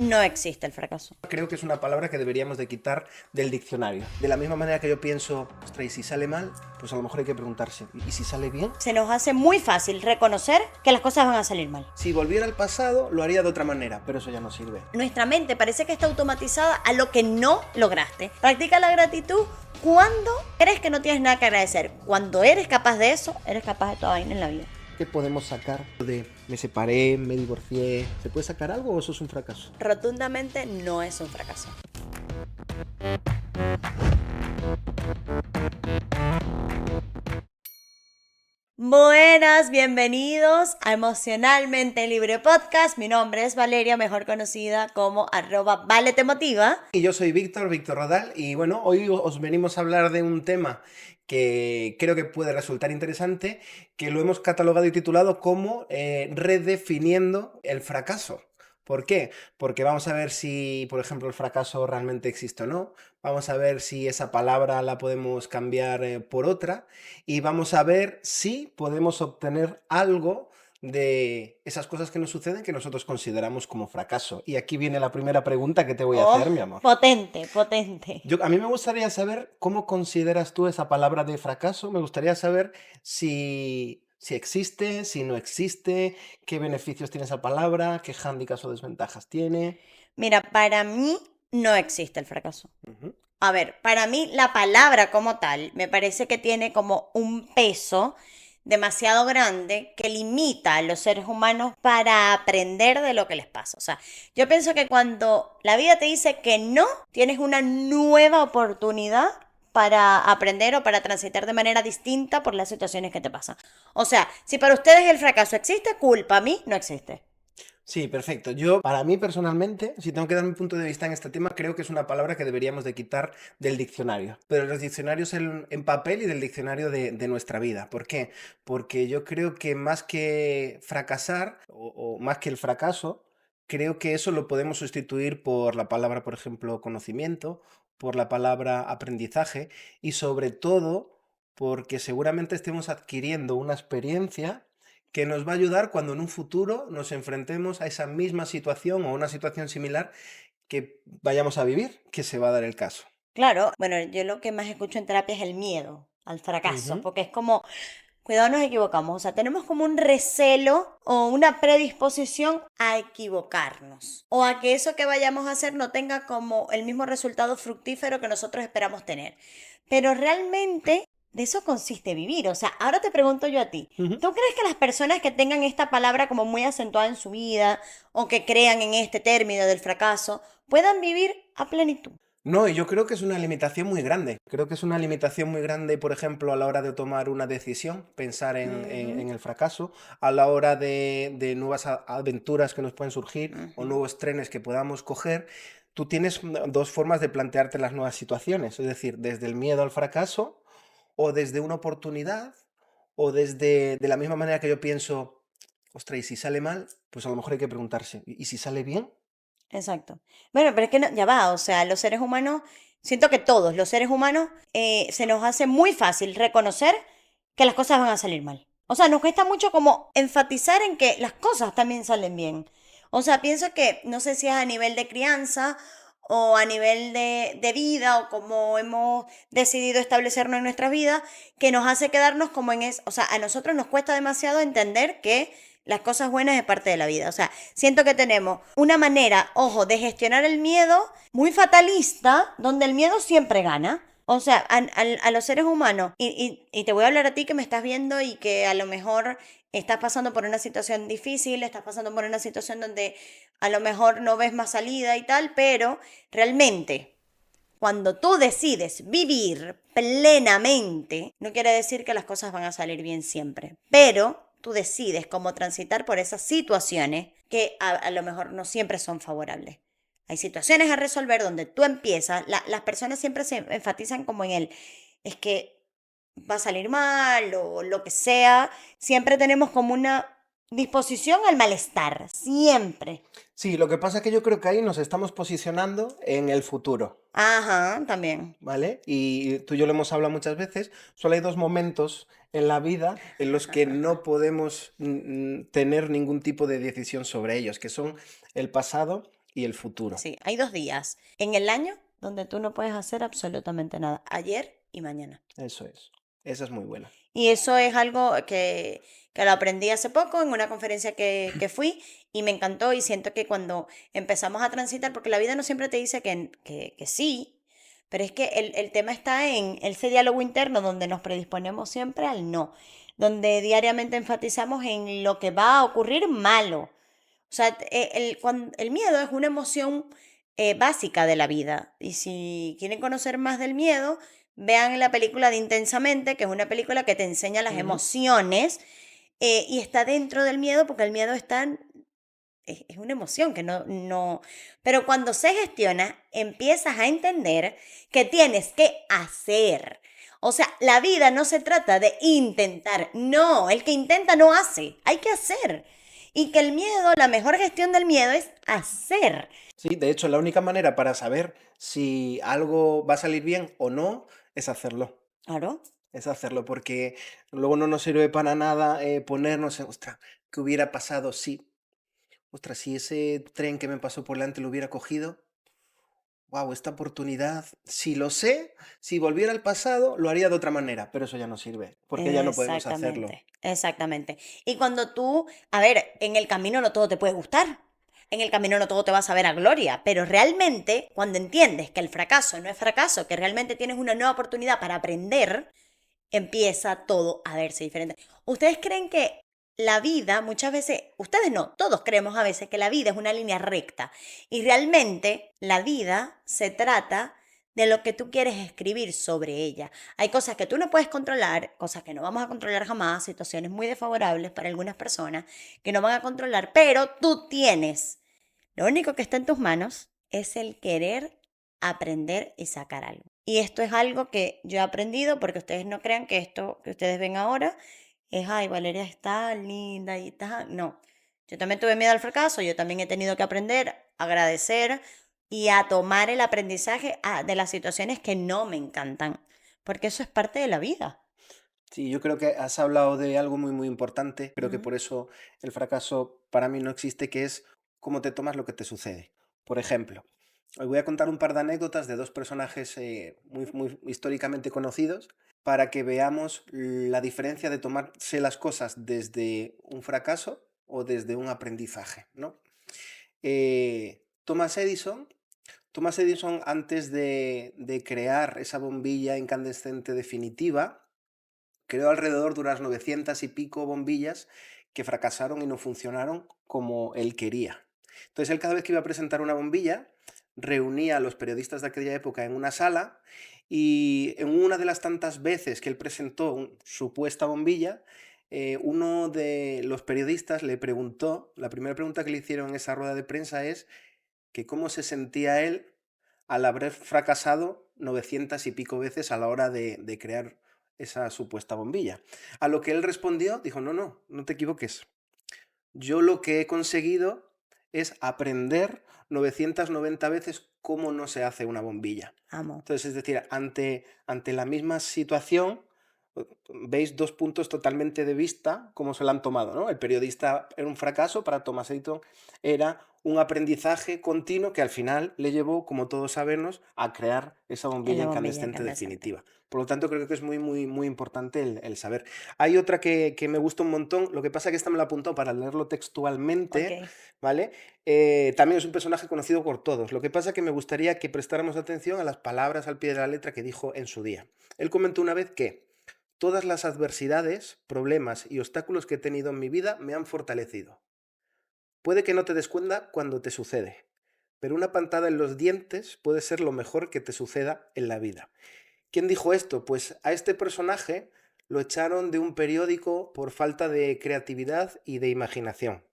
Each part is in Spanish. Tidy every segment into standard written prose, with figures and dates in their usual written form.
no existe el fracaso. Creo que es una palabra que deberíamos de quitar del diccionario. De la misma manera que yo pienso, ostras, y si sale mal, pues a lo mejor hay que preguntarse, ¿y si sale bien? Se nos hace muy fácil reconocer que las cosas van a salir mal. Si volviera al pasado, lo haría de otra manera, pero eso ya no sirve. Nuestra mente parece que está automatizada a lo que no lograste. Practica la gratitud cuando crees que no tienes nada que agradecer. Cuando eres capaz de eso, eres capaz de toda vaina en la vida. ¿Qué podemos sacar de me separé, me divorcié? ¿Se puede sacar algo o eso es un fracaso? Rotundamente no es un fracaso. Buenas, bienvenidos a Emocionalmente Libre Podcast. Mi nombre es Valeria, mejor conocida como @valetemotiva. Y yo soy Víctor Rodal, y bueno, hoy os venimos a hablar de un tema que creo que puede resultar interesante, que lo hemos catalogado y titulado como redefiniendo el fracaso. ¿Por qué? Porque vamos a ver si, por ejemplo, el fracaso realmente existe o no, vamos a ver si esa palabra la podemos cambiar por otra, y vamos a ver si podemos obtener algo de esas cosas que nos suceden que nosotros consideramos como fracaso. Y aquí viene la primera pregunta que te voy a hacer, mi amor. Potente, potente. A mí me gustaría saber cómo consideras tú esa palabra de fracaso. Me gustaría saber si existe, si no existe, qué beneficios tiene esa palabra, qué hándicaps o desventajas tiene. Mira, para mí no existe el fracaso. Ujú. A ver, para mí la palabra como tal me parece que tiene como un peso demasiado grande que limita a los seres humanos para aprender de lo que les pasa. O sea, yo pienso que cuando la vida te dice que no, tienes una nueva oportunidad para aprender o para transitar de manera distinta por las situaciones que te pasan. O sea, si para ustedes el fracaso existe, cool, para mí no existe. Sí, perfecto. Para mí personalmente, si tengo que dar mi punto de vista en este tema, creo que es una palabra que deberíamos de quitar del diccionario. Pero los diccionarios en papel y del diccionario de nuestra vida. ¿Por qué? Porque yo creo que más que fracasar o más que el fracaso, creo que eso lo podemos sustituir por la palabra, por ejemplo, conocimiento, por la palabra aprendizaje y sobre todo porque seguramente estemos adquiriendo una experiencia que nos va a ayudar cuando en un futuro nos enfrentemos a esa misma situación o una situación similar que vayamos a vivir, que se va a dar el caso. Claro, bueno, yo lo que más escucho en terapia es el miedo al fracaso, Ujú. porque es como, cuidado, nos equivocamos, o sea, tenemos como un recelo o una predisposición a equivocarnos, o a que eso que vayamos a hacer no tenga como el mismo resultado fructífero que nosotros esperamos tener. Pero realmente de eso consiste vivir, o sea, ahora te pregunto yo a ti, Ujú. ¿tú crees que las personas que tengan esta palabra como muy acentuada en su vida o que crean en este término del fracaso puedan vivir a plenitud? No, y yo creo que es una limitación muy grande. Creo que es una limitación muy grande, por ejemplo, a la hora de tomar una decisión, pensar en Ujú, el fracaso, a la hora de nuevas aventuras que nos pueden surgir o ujú. nuevos trenes que podamos coger. Tú tienes dos formas de plantearte las nuevas situaciones, es decir, desde el miedo al fracaso o desde una oportunidad o desde de la misma manera que yo pienso, ostras, y si sale mal, pues a lo mejor hay que preguntarse, ¿y si sale bien? Exacto. Bueno, pero es que ya va, o sea, los seres humanos, siento que todos los seres humanos se nos hace muy fácil reconocer que las cosas van a salir mal. O sea, nos cuesta mucho como enfatizar en que las cosas también salen bien. O sea, pienso que, no sé si es a nivel de crianza o a nivel de vida o como hemos decidido establecernos en nuestras vidas, que nos hace quedarnos como en eso. O sea, a nosotros nos cuesta demasiado entender que las cosas buenas es parte de la vida. O sea, siento que tenemos una manera, ojo, de gestionar el miedo muy fatalista, donde el miedo siempre gana. O sea, a los seres humanos, y te voy a hablar a ti que me estás viendo y que a lo mejor estás pasando por una situación difícil, estás pasando por una situación donde a lo mejor no ves más salida y tal, pero realmente cuando tú decides vivir plenamente, no quiere decir que las cosas van a salir bien siempre, pero tú decides cómo transitar por esas situaciones que a lo mejor no siempre son favorables. Hay situaciones a resolver donde tú empiezas, las personas siempre se enfatizan como en el, es que va a salir mal o lo que sea, siempre tenemos como una disposición al malestar, siempre. Sí, lo que pasa es que yo creo que ahí nos estamos posicionando en el futuro. Ajá, también. ¿Vale? Y tú y yo lo hemos hablado muchas veces, solo hay dos momentos en la vida en los que no podemos tener ningún tipo de decisión sobre ellos, que son el pasado Y el futuro. Sí, hay 2 días en el año donde tú no puedes hacer absolutamente nada, ayer y mañana. Eso es. Esa es muy buena. Y eso es algo que lo aprendí hace poco en una conferencia que fui y me encantó y siento que cuando empezamos a transitar, porque la vida no siempre te dice que sí, pero es que el tema está en ese diálogo interno donde nos predisponemos siempre al no, donde diariamente enfatizamos en lo que va a ocurrir malo. O sea, el miedo es una emoción básica de la vida. Y si quieren conocer más del miedo, vean la película de Intensamente, que es una película que te enseña las Ujú. emociones y está dentro del miedo porque el miedo es una emoción que no. Pero cuando se gestiona, empiezas a entender que tienes que hacer. O sea, la vida no se trata de intentar. No, el que intenta no hace. Hay que hacer. Y que el miedo, la mejor gestión del miedo es hacer. Sí, de hecho, la única manera para saber si algo va a salir bien o no es hacerlo. Claro. Es hacerlo, porque luego no nos sirve para nada ponernos en, ostras, ¿qué hubiera pasado si? Ostras, si ese tren que me pasó por delante lo hubiera cogido, wow, esta oportunidad, si lo sé, si volviera al pasado, lo haría de otra manera, pero eso ya no sirve, porque ya no podemos hacerlo. Exactamente, exactamente. Y cuando tú, a ver, en el camino no todo te puede gustar, en el camino no todo te va a saber a gloria, pero realmente cuando entiendes que el fracaso no es fracaso, que realmente tienes una nueva oportunidad para aprender, empieza todo a verse diferente. ¿Ustedes creen que la vida, muchas veces, ustedes no, todos creemos a veces que la vida es una línea recta y realmente la vida se trata de lo que tú quieres escribir sobre ella? Hay cosas que tú no puedes controlar, cosas que no vamos a controlar jamás, situaciones muy desfavorables para algunas personas que no van a controlar, pero tú tienes. Lo único que está en tus manos es el querer aprender y sacar algo. Y esto es algo que yo he aprendido porque ustedes no crean que esto que ustedes ven ahora es, ay, Valeria está linda y está. No, yo también tuve miedo al fracaso, yo también he tenido que aprender, agradecer y a tomar el aprendizaje de las situaciones que no me encantan, porque eso es parte de la vida. Sí, yo creo que has hablado de algo muy, muy importante. Creo que Ujú. por eso el fracaso para mí no existe, que es cómo te tomas lo que te sucede. Por ejemplo, os voy a contar un par de anécdotas de dos personajes muy, muy históricamente conocidos para que veamos la diferencia de tomarse las cosas desde un fracaso o desde un aprendizaje, ¿no? Thomas Edison. Thomas Edison, antes de crear esa bombilla incandescente definitiva, creó alrededor de unas 900 y pico bombillas que fracasaron y no funcionaron como él quería. Entonces él cada vez que iba a presentar una bombilla, reunía a los periodistas de aquella época en una sala y en una de las tantas veces que él presentó supuesta bombilla, uno de los periodistas le preguntó, la primera pregunta que le hicieron en esa rueda de prensa es que cómo se sentía él al haber fracasado 900 y pico veces a la hora de crear esa supuesta bombilla. A lo que él respondió, dijo, no, no, no te equivoques. Yo lo que he conseguido es aprender 990 veces cómo no se hace una bombilla. Amo. Entonces, es decir, ante la misma situación, veis dos puntos totalmente de vista cómo se la han tomado, ¿no? El periodista era un fracaso, para Thomas Edison era un aprendizaje continuo que al final le llevó, como todos sabemos, a crear esa En bombilla la bombilla incandescente incandescente. definitiva. Por lo tanto, creo que es muy, muy, muy importante el saber. Hay otra que me gusta un montón, lo que pasa es que esta me la apuntó para leerlo Ok. textualmente, ¿vale? También es un personaje conocido por todos. Lo que pasa es que me gustaría que prestáramos atención a las palabras al pie de la letra que dijo en su día. Él comentó una vez que todas las adversidades, problemas y obstáculos que he tenido en mi vida me han fortalecido. Puede que no te des cuenta cuando te sucede, pero una pantada en los dientes puede ser lo mejor que te suceda en la vida. ¿Quién dijo esto? Pues a este personaje lo echaron de un periódico por falta de creatividad y de imaginación.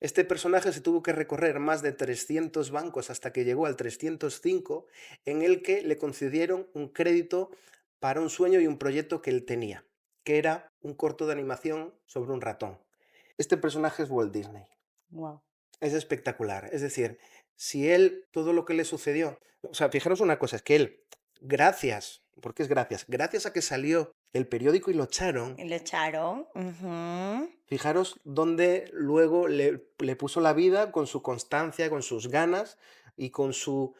Este personaje se tuvo que recorrer más de 300 bancos hasta que llegó al 305, en el que le concedieron un crédito para un sueño y un proyecto que él tenía, que era un corto de animación sobre un ratón. Este personaje es Walt Disney. Wow. Es espectacular. Es decir, si él, todo lo que le sucedió, o sea, fijaros una cosa, es que él, gracias, porque es gracias a que salió el periódico y lo echaron. Y lo echaron. Ujú. Fijaros dónde luego le puso la vida con su constancia, con sus ganas y con su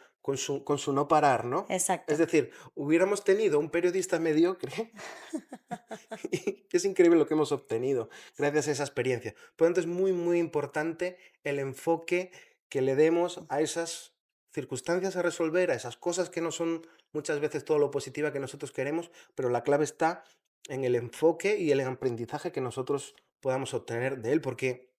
no parar, ¿no? Es Exacto. decir, hubiéramos tenido un periodista mediocre y es increíble lo que hemos obtenido gracias a esa experiencia. Por lo tanto, es muy, muy importante el enfoque que le demos a esas circunstancias a resolver, a esas cosas que no son muchas veces todo lo positiva que nosotros queremos, pero la clave está en el enfoque y el aprendizaje que nosotros podamos obtener de él, porque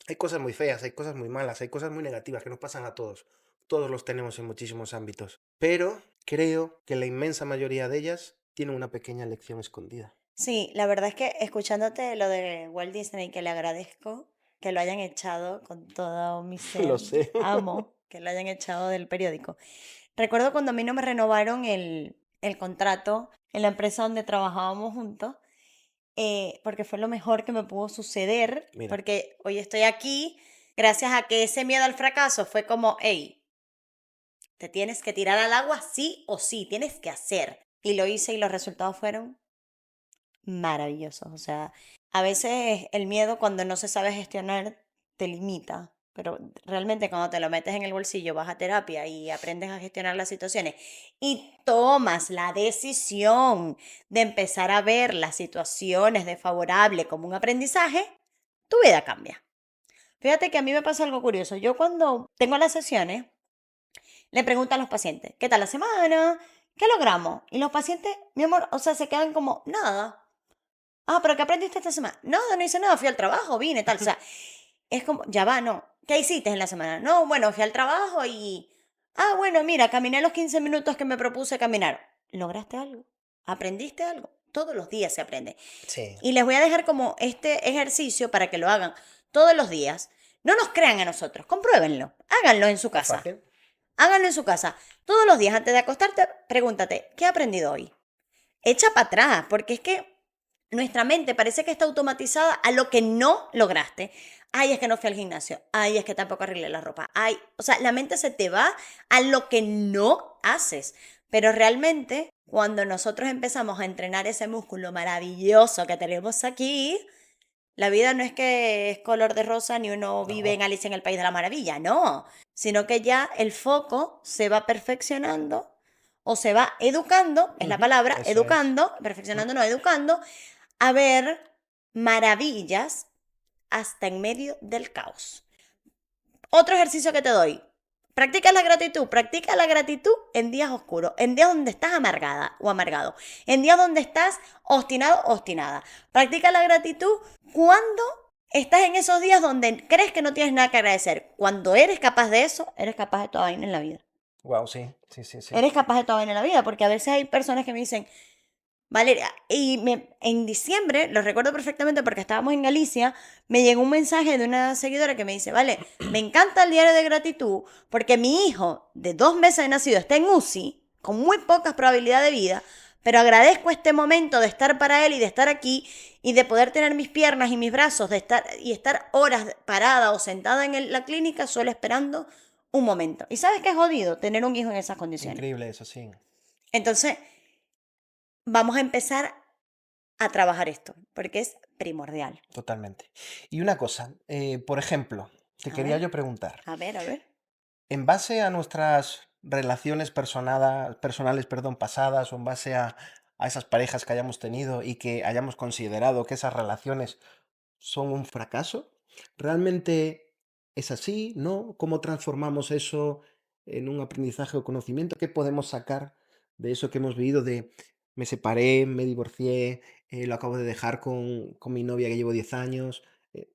hay cosas muy feas, hay cosas muy malas, hay cosas muy negativas que nos pasan a todos. Todos los tenemos en muchísimos ámbitos. Pero creo que la inmensa mayoría de ellas tienen una pequeña lección escondida. Sí, la verdad es que escuchándote lo de Walt Disney, que le agradezco que lo hayan echado con todo mi Lo ser, sé. amo que lo hayan echado del periódico. Recuerdo cuando a mí no me renovaron el contrato en la empresa donde trabajábamos juntos, porque fue lo mejor que me pudo suceder, Mira, porque hoy estoy aquí gracias a que ese miedo al fracaso fue como, hey, te tienes que tirar al agua sí o sí, tienes que hacer. Y lo hice y los resultados fueron maravillosos. O sea, a veces el miedo cuando no se sabe gestionar te limita, pero realmente cuando te lo metes en el bolsillo, vas a terapia y aprendes a gestionar las situaciones y tomas la decisión de empezar a ver las situaciones desfavorables como un aprendizaje, tu vida cambia. Fíjate que a mí me pasa algo curioso. Yo cuando tengo las sesiones, le pregunto a los pacientes, ¿qué tal la semana? ¿Qué logramos? Y los pacientes, mi amor, o sea, se quedan como, nada. Ah, pero ¿qué aprendiste esta semana? Nada, no hice nada, fui al trabajo, vine, tal. O sea, es como, ya va, no. ¿Qué hiciste en la semana? No, bueno, fui al trabajo y... Ah, bueno, mira, caminé los 15 minutos que me propuse caminar. ¿Lograste algo? ¿Aprendiste algo? Todos los días se aprende. sí, Y les voy a dejar como este ejercicio para que lo hagan todos los días. No nos crean a nosotros, compruébenlo. Háganlo en su es casa. fácil. Háganlo en su casa. Todos los días antes de acostarte, pregúntate, ¿qué he aprendido hoy? Echa para atrás, porque es que nuestra mente parece que está automatizada a lo que no lograste. Ay, es que no fui al gimnasio. Ay, es que tampoco arreglé la ropa. Ay, o sea, la mente se te va a lo que no haces. Pero realmente, cuando nosotros empezamos a entrenar ese músculo maravilloso que tenemos aquí, la vida no es que es color de rosa ni uno vive en No, Alicia en el País de la Maravilla, no, sino que ya el foco se va perfeccionando o se va educando, es la ujú, palabra, eso es. educando, perfeccionando, no educando, a ver maravillas hasta en medio del caos. Otro ejercicio que te doy. Practica la gratitud en días oscuros, en días donde estás amargada o amargado, en días donde estás obstinado o obstinada. Practica la gratitud cuando estás en esos días donde crees que no tienes nada que agradecer. Cuando eres capaz de eso, eres capaz de toda vaina en la vida. Wow, sí, sí, sí, sí. Eres capaz de toda vaina en la vida, porque a veces hay personas que me dicen, Valeria, en diciembre, lo recuerdo perfectamente porque estábamos en Galicia, me llegó un mensaje de una seguidora que me dice, vale, me encanta el diario de gratitud porque mi hijo de 2 meses de nacido está en UCI, con muy pocas probabilidades de vida, pero agradezco este momento de estar para él y de estar aquí y de poder tener mis piernas y mis brazos y estar horas parada o sentada en la clínica solo esperando un momento. ¿Y sabes qué es jodido tener un hijo en esas condiciones? Increíble eso, sí, Entonces, vamos a empezar a trabajar esto, porque es primordial. totalmente. Y una cosa, por ejemplo, te A quería ver, yo preguntar, a ver, a ver. en base a nuestras relaciones personales, perdón, pasadas o en base a esas parejas que hayamos tenido y que hayamos considerado que esas relaciones son un fracaso, ¿realmente es así? ¿No? ¿Cómo transformamos eso en un aprendizaje o conocimiento? ¿Qué podemos sacar de eso que hemos vivido de me separé, me divorcié, lo acabo de dejar con mi novia que llevo 10 años? eh,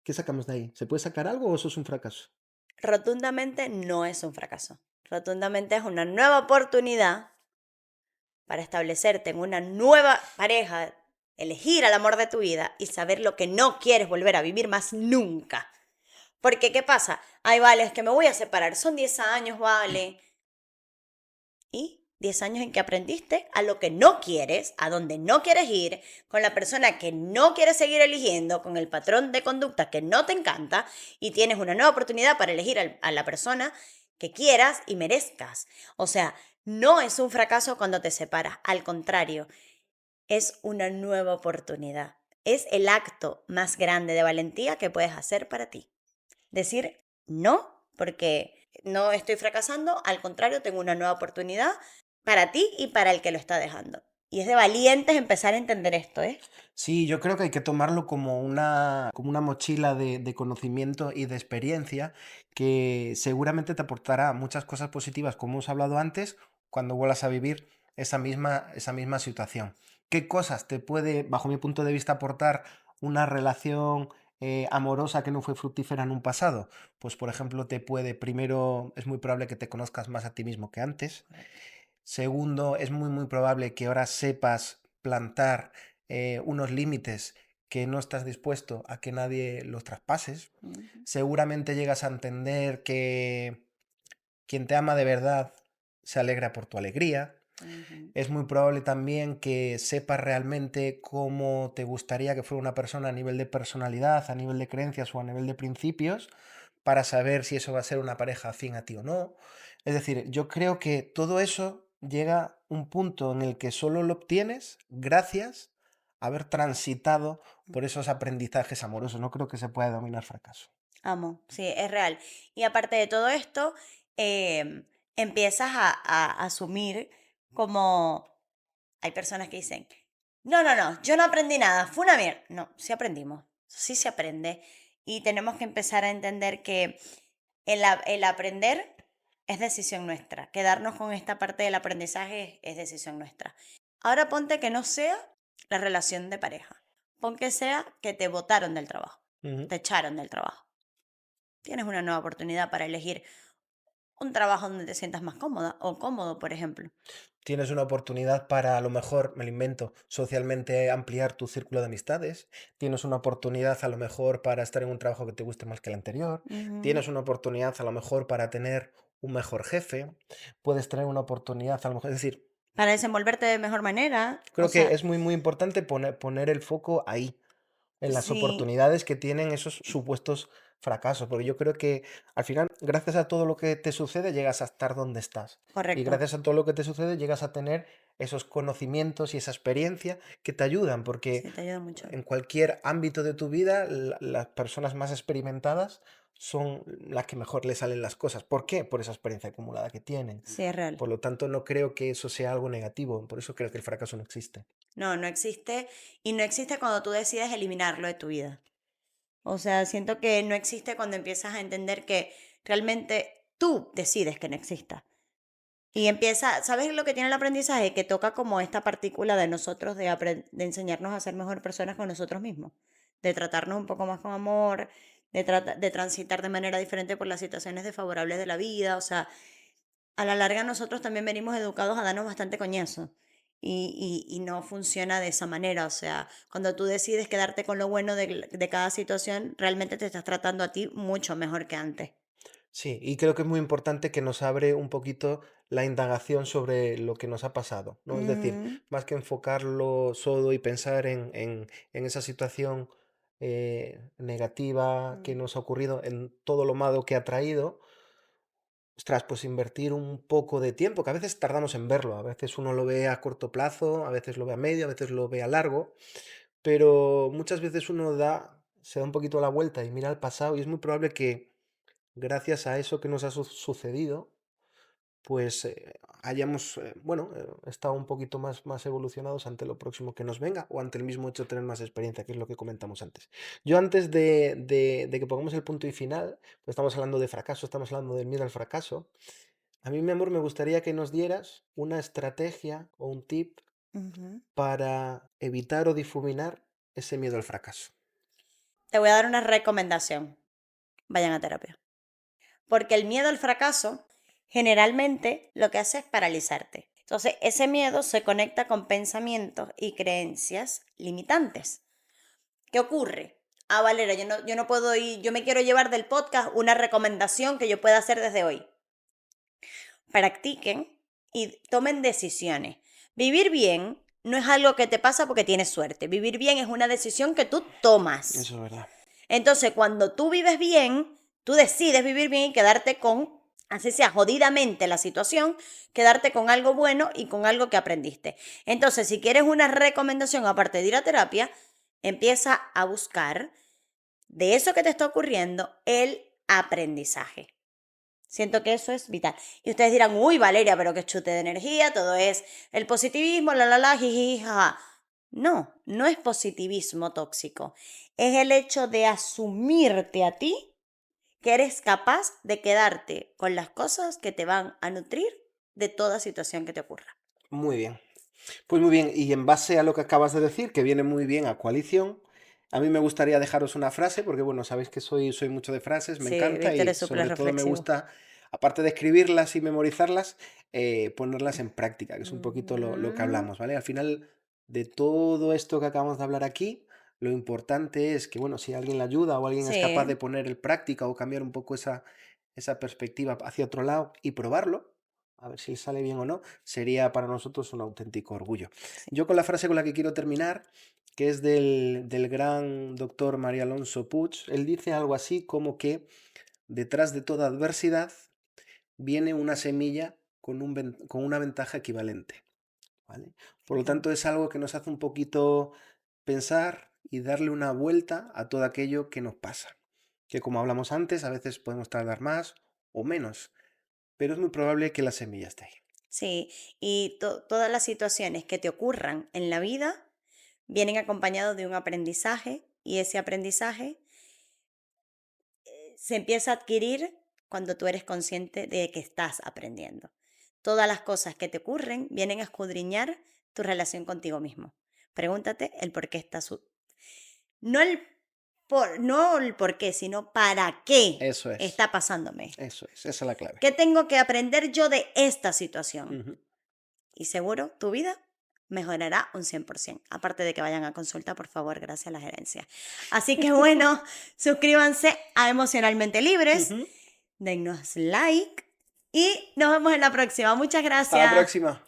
¿Qué sacamos de ahí? ¿Se puede sacar algo o eso es un fracaso? Rotundamente no es un fracaso. Rotundamente es una nueva oportunidad para establecerte en una nueva pareja, elegir al amor de tu vida y saber lo que no quieres volver a vivir más nunca. Porque, ¿qué pasa? Ay, vale, es que me voy a separar. Son 10 años, vale. Y 10 años en que aprendiste a lo que no quieres, a donde no quieres ir, con la persona que no quieres seguir eligiendo, con el patrón de conducta que no te encanta, y tienes una nueva oportunidad para elegir a la persona que quieras y merezcas. O sea, no es un fracaso cuando te separas, al contrario, es una nueva oportunidad. Es el acto más grande de valentía que puedes hacer para ti. Decir no, porque no estoy fracasando, al contrario, tengo una nueva oportunidad para ti y para el que lo está dejando. Y es de valientes empezar a entender esto, ¿eh? Sí, yo creo que hay que tomarlo como una mochila de conocimiento y de experiencia que seguramente te aportará muchas cosas positivas, como hemos hablado antes, cuando vuelvas a vivir esa misma situación. ¿Qué cosas te puede, bajo mi punto de vista, aportar una relación amorosa que no fue fructífera en un pasado? Pues, por ejemplo, primero, es muy probable que te conozcas más a ti mismo que antes. Correcto. Segundo, es muy probable que ahora sepas plantar unos límites que no estás dispuesto a que nadie los traspases. Ujú, Seguramente llegas a entender que quien te ama de verdad se alegra por tu alegría. ujú. Es muy probable también que sepas realmente cómo te gustaría que fuera una persona a nivel de personalidad, a nivel de creencias o a nivel de principios, para saber si eso va a ser una pareja afín a ti o no. Es decir, yo creo que todo eso llega a un punto en el que solo lo obtienes gracias a haber transitado por esos aprendizajes amorosos. No creo que se pueda dominar fracaso. Amo, sí, es real. Y aparte de todo esto, empiezas a asumir como hay personas que dicen, no, yo no aprendí nada, fue una mierda. No, sí aprendimos, sí se aprende. Y tenemos que empezar a entender que el aprender es decisión nuestra. Quedarnos con esta parte del aprendizaje es decisión nuestra. Ahora ponte que no sea la relación de pareja. Pon que sea que te botaron del trabajo, Ujú. te echaron del trabajo. Tienes una nueva oportunidad para elegir un trabajo donde te sientas más cómoda o cómodo, por ejemplo. Tienes una oportunidad para, a lo mejor, me lo invento, socialmente ampliar tu círculo de amistades. Tienes una oportunidad, a lo mejor, para estar en un trabajo que te guste más que el anterior. Ujú. Tienes una oportunidad, a lo mejor, para tener un mejor jefe. Puedes tener una oportunidad, a lo mejor, es decir, Para desenvolverte de mejor manera. O creo que sea, es muy importante poner el foco ahí, en las sí, oportunidades que tienen esos supuestos fracasos, porque yo creo que al final, gracias a todo lo que te sucede, llegas a estar donde estás. Y correcto. gracias a todo lo que te sucede, llegas a tener esos conocimientos y esa experiencia que te ayudan, porque Sí, te ayuda mucho. en cualquier ámbito de tu vida, las personas más experimentadas son las que mejor le salen las cosas. ¿Por qué? Por esa experiencia acumulada que tienen. Sí, es real. Por lo tanto, no creo que eso sea algo negativo, por eso creo que el fracaso no existe. No, no existe. Y no existe cuando tú decides eliminarlo de tu vida. O sea, siento que no existe cuando empiezas a entender que realmente tú decides que no exista. Y empieza, ¿sabes lo que tiene el aprendizaje? Que toca como esta partícula de nosotros de enseñarnos a ser mejor personas con nosotros mismos, de tratarnos un poco más con amor, de transitar de manera diferente por las situaciones desfavorables de la vida. O sea, a la larga nosotros también venimos educados a darnos bastante coñazo. Y no funciona de esa manera. O sea, cuando tú decides quedarte con lo bueno de cada situación, realmente te estás tratando a ti mucho mejor que antes. Sí, y creo que es muy importante que nos abre un poquito la indagación sobre lo que nos ha pasado, ¿no? Es decir, Mm, más que enfocarlo solo y pensar en esa situación negativa que mm. nos ha ocurrido, en todo lo malo que ha traído, ostras, pues invertir un poco de tiempo, que a veces tardamos en verlo, a veces uno lo ve a corto plazo, a veces lo ve a medio, a veces lo ve a largo, pero muchas veces se da un poquito la vuelta y mira al pasado y es muy probable que gracias a eso que nos ha sucedido, pues hayamos, bueno, estado un poquito más evolucionados ante lo próximo que nos venga o ante el mismo hecho de tener más experiencia, que es lo que comentamos antes. Yo antes de que pongamos el punto y final, pues estamos hablando de fracaso, estamos hablando del miedo al fracaso. A mí, mi amor, me gustaría que nos dieras una estrategia o un tip Ujú. para evitar o difuminar ese miedo al fracaso. Te voy a dar una recomendación. Vayan a terapia. Porque el miedo al fracaso generalmente lo que hace es paralizarte. Entonces, ese miedo se conecta con pensamientos y creencias limitantes. ¿Qué ocurre? Ah, Valera, yo no puedo ir, yo me quiero llevar del podcast una recomendación que yo pueda hacer desde hoy. Practiquen y tomen decisiones. Vivir bien no es algo que te pasa porque tienes suerte. Vivir bien es una decisión que tú tomas. Eso es verdad. Entonces, cuando tú vives bien, tú decides vivir bien y quedarte con así sea jodidamente la situación, quedarte con algo bueno y con algo que aprendiste. Entonces, si quieres una recomendación aparte de ir a terapia, empieza a buscar de eso que te está ocurriendo el aprendizaje. Siento que eso es vital. Y ustedes dirán, uy, Valeria, pero qué chute de energía, todo es el positivismo, jiji, jaja. No, no es positivismo tóxico. Es el hecho de asumirte a ti que eres capaz de quedarte con las cosas que te van a nutrir de toda situación que te ocurra. Muy bien. Pues muy bien, y en base a lo que acabas de decir, que viene muy bien a coalición, a mí me gustaría dejaros una frase, porque bueno, sabéis que soy mucho de frases, me Sí, encanta Víctor y es súper sobre todo me reflexivo. gusta, aparte de escribirlas y memorizarlas, ponerlas en práctica, que es un poquito lo que Ujú. hablamos, ¿vale? Al final de todo esto que acabamos de hablar aquí, lo importante es que, bueno, si alguien le ayuda o alguien es capaz de Sí, poner en práctica o cambiar un poco esa perspectiva hacia otro lado y probarlo, a ver si sale bien o no, sería para nosotros un auténtico orgullo. sí. Yo con la frase con la que quiero terminar, que es del gran doctor María Alonso Puig, él dice algo así como que detrás de toda adversidad viene una semilla con una ventaja equivalente, ¿vale? Por lo tanto, es algo que nos hace un poquito pensar y darle una vuelta a todo aquello que nos pasa. Que como hablamos antes, a veces podemos tardar más o menos, pero es muy probable que la semilla esté ahí. Sí, y todas las situaciones que te ocurran en la vida vienen acompañados de un aprendizaje y ese aprendizaje se empieza a adquirir cuando tú eres consciente de que estás aprendiendo. Todas las cosas que te ocurren vienen a escudriñar tu relación contigo mismo. Pregúntate el por qué no el por qué, sino para qué Eso es, está pasándome esto. esa es la clave. ¿Qué tengo que aprender yo de esta situación? Ujú. Y seguro tu vida mejorará un 100%. Aparte de que vayan a consulta, por favor, gracias a la gerencia. Así que bueno, suscríbanse a Emocionalmente Libres, Ujú. denos like y nos vemos en la próxima. Muchas Hasta la gracias. próxima.